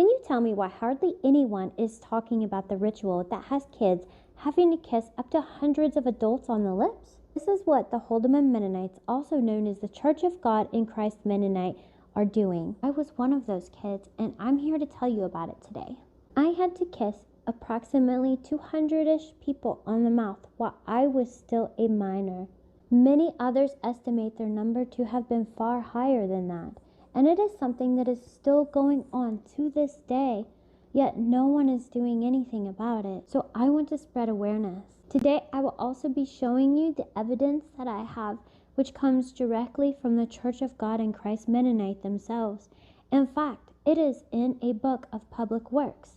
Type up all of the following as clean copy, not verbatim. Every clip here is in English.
Can you tell me why hardly anyone is talking about the ritual that has kids having to kiss up to hundreds of adults on the lips? This is what the Holdeman Mennonites, also known as the Church of God in Christ Mennonite, are doing. I was one of those kids, and I'm here to tell you about it today. I had to kiss approximately 200-ish people on the mouth while I was still a minor. Many others estimate their number to have been far higher than that, and it is something that is still going on to this day, yet no one is doing anything about it. So I want to spread awareness. Today I will also be showing you the evidence that I have, which comes directly from the Church of God in Christ Mennonite themselves. In fact, it is in a book of public works,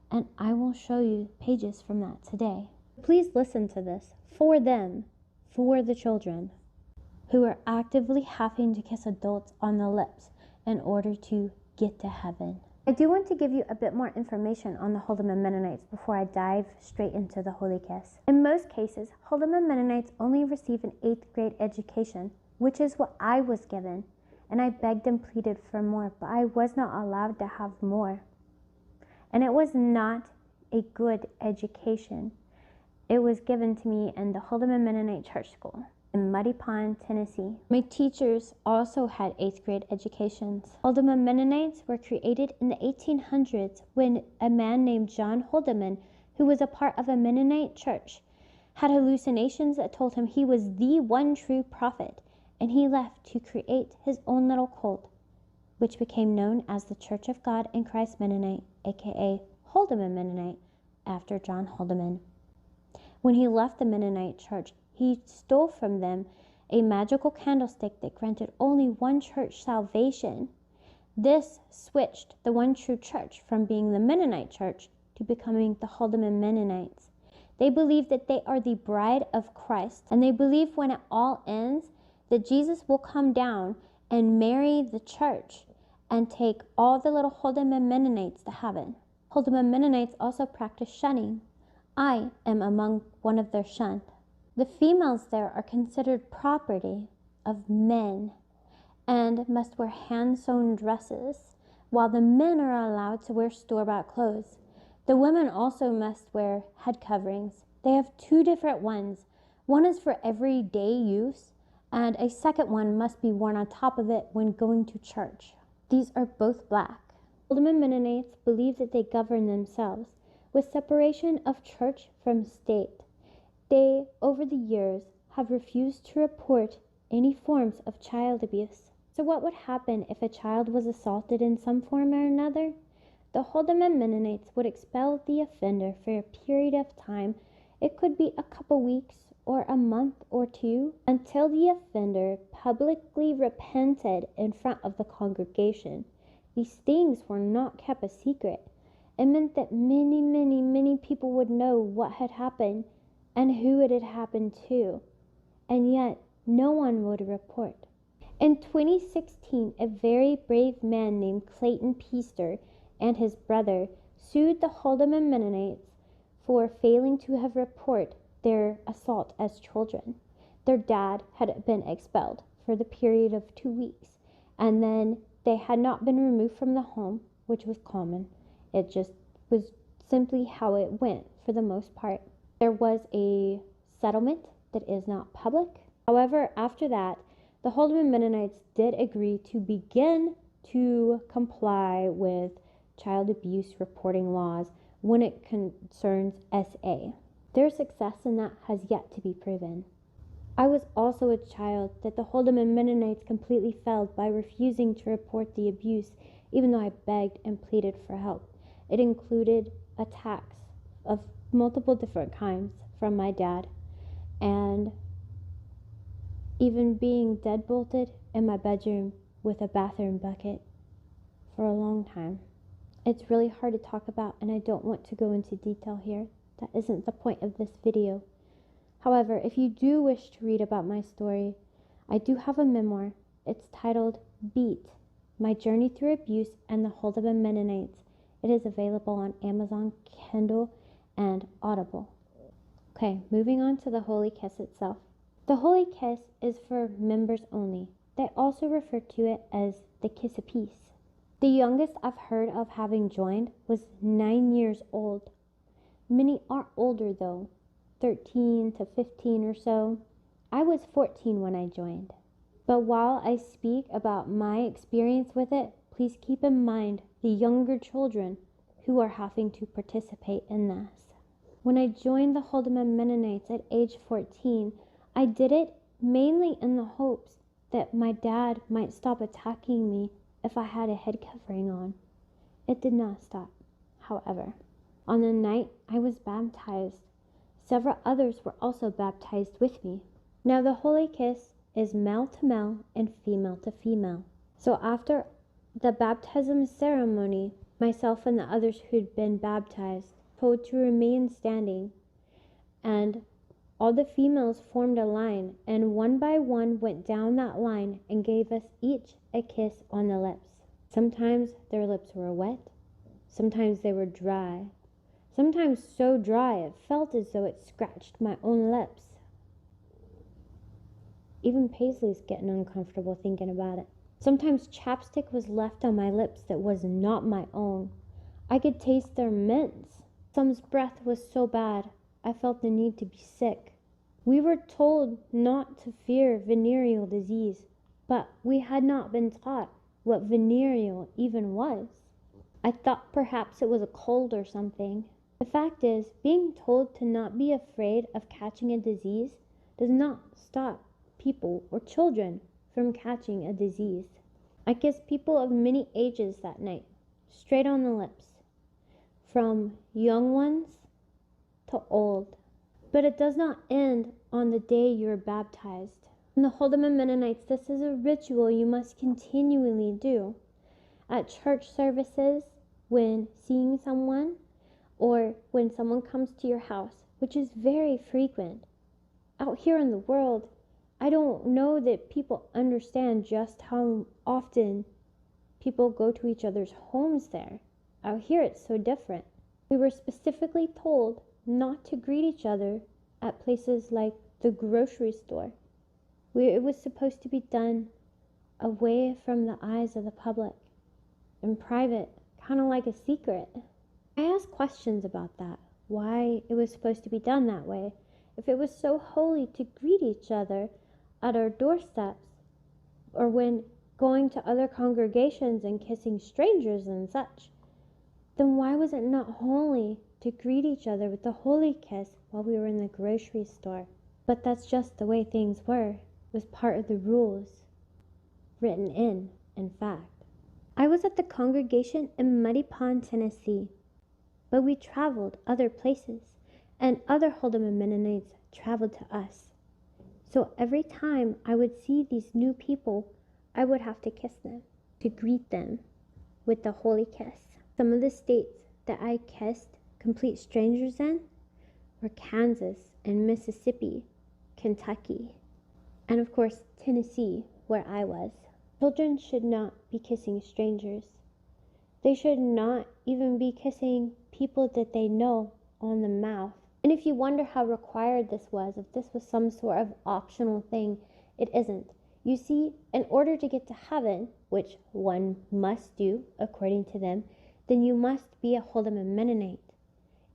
and I will show you pages from that today. Please listen to this. For them, for the children who are actively having to kiss adults on the lips in order to get to heaven. I do want to give you a bit more information on the Holdeman Mennonites before I dive straight into the Holy Kiss. In most cases, Holdeman Mennonites only receive an 8th grade education, which is what I was given, and I begged and pleaded for more, but I was not allowed to have more. And it was not a good education. It was given to me in the Holdeman Mennonite Church School in Muddy Pond, Tennessee. My teachers also had 8th grade educations. Holdeman Mennonites were created in the 1800s when a man named John Holdeman, who was a part of a Mennonite church, had hallucinations that told him he was the one true prophet, and he left to create his own little cult, which became known as the Church of God in Christ Mennonite, aka Holdeman Mennonite, after John Holdeman. When he left the Mennonite church, he stole from them a magical candlestick that granted only one church salvation. This switched the one true church from being the Mennonite church to becoming the Holdeman Mennonites. They believe that they are the bride of Christ, and they believe when it all ends that Jesus will come down and marry the church and take all the little Holdeman Mennonites to heaven. Holdeman Mennonites also practice shunning. I am among one of their shunned. The females there are considered property of men and must wear hand-sewn dresses, while the men are allowed to wear store-bought clothes. The women also must wear head coverings. They have 2 different ones. One is for everyday use, and a second one must be worn on top of it when going to church. These are both black. Holdeman Mennonites believe that they govern themselves with separation of church from state. They, over the years, have refused to report any forms of child abuse. So what would happen if a child was assaulted in some form or another? The Holdeman Mennonites would expel the offender for a period of time. It could be a couple weeks or a month or 2, until the offender publicly repented in front of the congregation. These things were not kept a secret. It meant that many people would know what had happened and who it had happened to, and yet no one would report. In 2016, a very brave man named Clayton Peaster and his brother sued the Holdeman Mennonites for failing to have reported their assault as children. Their dad had been expelled for the period of 2 weeks, and then they had not been removed from the home, which was common. It just was simply how it went for the most part. There was a settlement that is not public. However, after that, the Holdeman Mennonites did agree to begin to comply with child abuse reporting laws when it concerns SA. Their success in that has yet to be proven. I was also a child that the Holdeman Mennonites completely failed by refusing to report the abuse, even though I begged and pleaded for help. It included attacks of multiple different kinds from my dad, and even being deadbolted in my bedroom with a bathroom bucket for a long time. It's really hard to talk about, and I don't want to go into detail here. That isn't the point of this video. However, if you do wish to read about my story, I do have a memoir. It's titled Beat, My Journey Through Abuse and the Holdeman Mennonites. It is available on Amazon, Kindle, and Audible. Okay, moving on to the Holy Kiss itself. The Holy Kiss is for members only. They also refer to it as the Kiss of Peace. The youngest I've heard of having joined was 9 years old. Many are older though, 13 to 15 or so. I was 14 when I joined. But while I speak about my experience with it, please keep in mind the younger children who are having to participate in this. When I joined the Holdeman Mennonites at age 14, I did it mainly in the hopes that my dad might stop attacking me if I had a head covering on. It did not stop, however. On the night I was baptized, several others were also baptized with me. Now the Holy Kiss is male to male and female to female. So after the baptism ceremony, myself and the others who'd been baptized told to remain standing, and all the females formed a line, and one by one went down that line and gave us each a kiss on the lips. Sometimes their lips were wet, sometimes they were dry, sometimes so dry it felt as though it scratched my own lips. Even Paisley's getting uncomfortable thinking about it. Sometimes chapstick was left on my lips that was not my own. I could taste their mints. Some's breath was so bad, I felt the need to be sick. We were told not to fear venereal disease, but we had not been taught what venereal even was. I thought perhaps it was a cold or something. The fact is, being told to not be afraid of catching a disease does not stop people or children from catching a disease. I kissed people of many ages that night, straight on the lips, from young ones to old. But it does not end on the day you are baptized. In the Holdeman Mennonites, this is a ritual you must continually do. At church services, when seeing someone, or when someone comes to your house, which is very frequent. Out here in the world, I don't know that people understand just how often people go to each other's homes there. Out here it's so different. We were specifically told not to greet each other at places like the grocery store, where it was supposed to be done away from the eyes of the public, in private, kind of like a secret. I asked questions about that, why it was supposed to be done that way. If it was so holy to greet each other at our doorsteps, or when going to other congregations and kissing strangers and such, then why was it not holy to greet each other with the holy kiss while we were in the grocery store? But that's just the way things were. It was part of the rules, written in fact. I was at the congregation in Muddy Pond, Tennessee, but we traveled other places, and other Holdeman Mennonites traveled to us. So every time I would see these new people, I would have to kiss them, to greet them with the holy kiss. Some of the states that I kissed complete strangers in were Kansas and Mississippi, Kentucky, and of course Tennessee, where I was. Children should not be kissing strangers. They should not even be kissing people that they know on the mouth. And if you wonder how required this was, if this was some sort of optional thing, it isn't. You see, in order to get to heaven, which one must do according to them, then you must be a Holdeman Mennonite.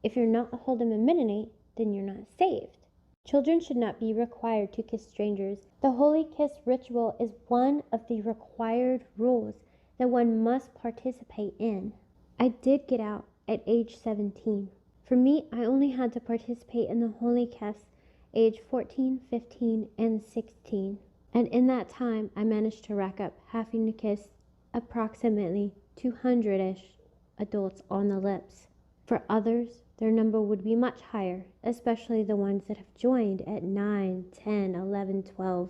If you're not a Holdeman Mennonite, then you're not saved. Children should not be required to kiss strangers. The holy kiss ritual is one of the required rules that one must participate in. I did get out at age 17. For me, I only had to participate in the holy kiss age 14, 15, and 16. And in that time, I managed to rack up having to kiss approximately 200-ish adults on the lips. For others, their number would be much higher, especially the ones that have joined at 9, 10, 11, 12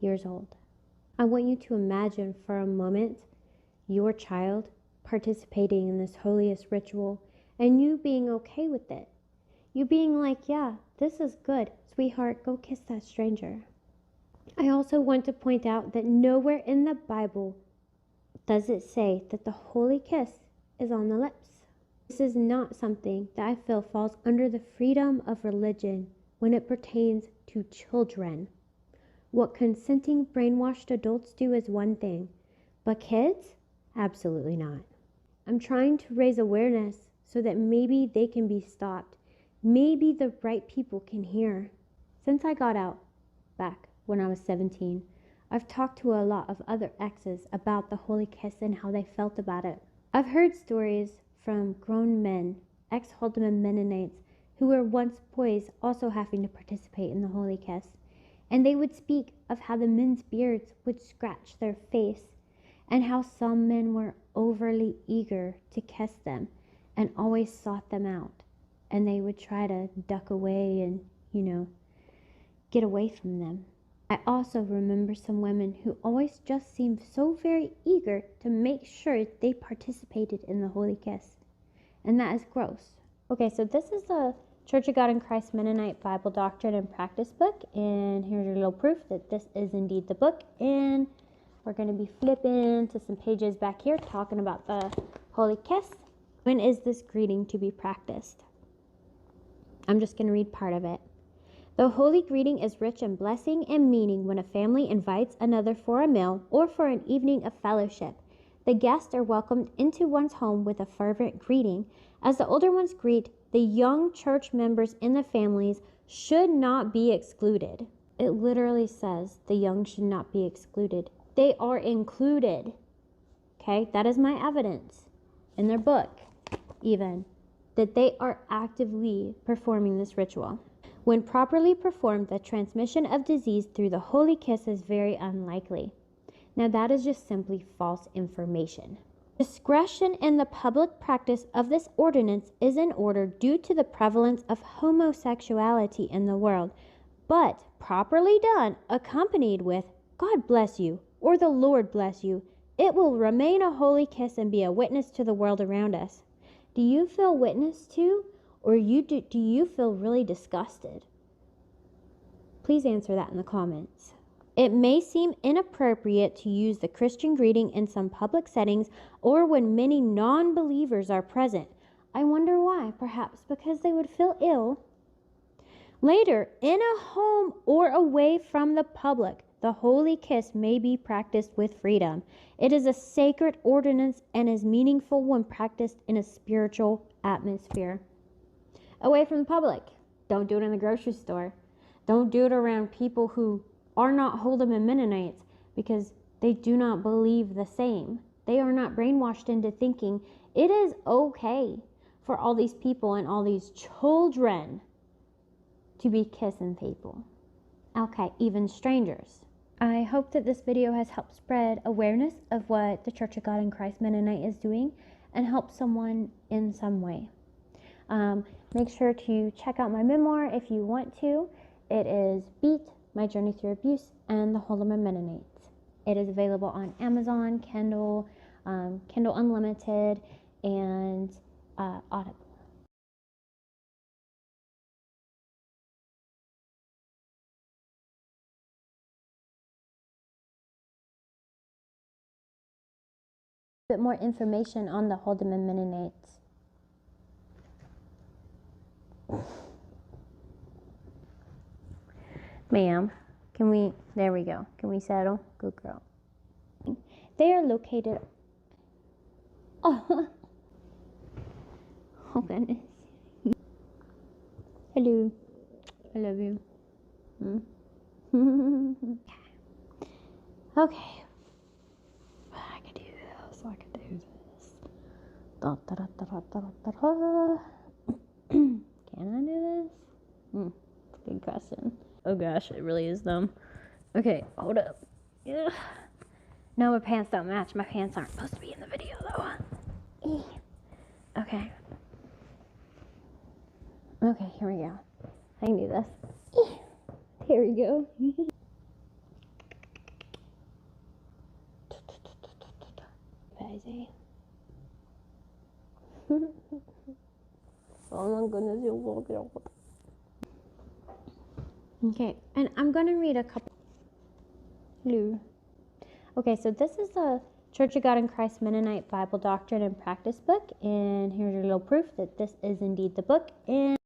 years old. I want you to imagine for a moment your child participating in this holiest ritual and you being okay with it. You being like, yeah, this is good. Sweetheart, go kiss that stranger. I also want to point out that nowhere in the Bible does it say that the holy kiss is on the lips. This is not something that I feel falls under the freedom of religion when it pertains to children. What consenting brainwashed adults do is one thing, but kids, Absolutely not. I'm trying to raise awareness so that maybe they can be stopped. Maybe the right people can hear. Since I got out back when I was 17, I've talked to a lot of other exes about the holy kiss and how they felt about it. I've heard stories from grown men, ex-Holdeman Mennonites, who were once boys also having to participate in the holy kiss. And they would speak of how the men's beards would scratch their face and how some men were overly eager to kiss them and always sought them out. And they would try to duck away and, get away from them. I also remember some women who always just seemed so very eager to make sure they participated in the holy kiss. And that is gross. Okay, so this is the Church of God in Christ Mennonite Bible Doctrine and Practice book. And here's your little proof that this is indeed the book. And we're going to be flipping to some pages back here talking about the holy kiss. When is this greeting to be practiced? I'm just going to read part of it. The holy greeting is rich in blessing and meaning when a family invites another for a meal or for an evening of fellowship. The guests are welcomed into one's home with a fervent greeting. As the older ones greet, the young church members in the families should not be excluded. It literally says the young should not be excluded. They are included. Okay, that is my evidence in their book, even, that they are actively performing this ritual. When properly performed, the transmission of disease through the holy kiss is very unlikely. Now that is just simply false information. Discretion in the public practice of this ordinance is in order due to the prevalence of homosexuality in the world, but properly done, accompanied with God bless you or the Lord bless you, it will remain a holy kiss and be a witness to the world around us. Do you feel witnessed to, or do you feel really disgusted? Please answer that in the comments. It may seem inappropriate to use the Christian greeting in some public settings or when many non-believers are present. I wonder why. Perhaps because they would feel ill. Later, in a home or away from the public, the holy kiss may be practiced with freedom. It is a sacred ordinance and is meaningful when practiced in a spiritual atmosphere. Away from the public. Don't do it in the grocery store. Don't do it around people who are not Holdeman Mennonites because they do not believe the same. They are not brainwashed into thinking it is okay for all these people and all these children to be kissing people. Okay, even strangers. I hope that this video has helped spread awareness of what the Church of God in Christ Mennonite is doing and help someone in some way. Make sure to check out my memoir if you want to. It is Beat, My Journey Through Abuse and the Holdeman Mennonites. It is available on Amazon, Kindle, Kindle Unlimited, and Audible. A bit more information on the Holdeman Mennonites. Ma'am, there we go. Can we settle? Good girl. They are located, oh goodness. Hello, I love you. Okay. I can do this, Can I do this? Good question. Oh gosh, it really is dumb. Okay, hold up. Yeah. No, my pants don't match. My pants aren't supposed to be in the video though. Okay. Okay, here we go. I can do this. Here we go. Oh my goodness, you're walking. Okay, and I'm going to read a couple. Okay, so this is the Church of God in Christ Mennonite Bible Doctrine and Practice book, and here's your little proof that this is indeed the book. And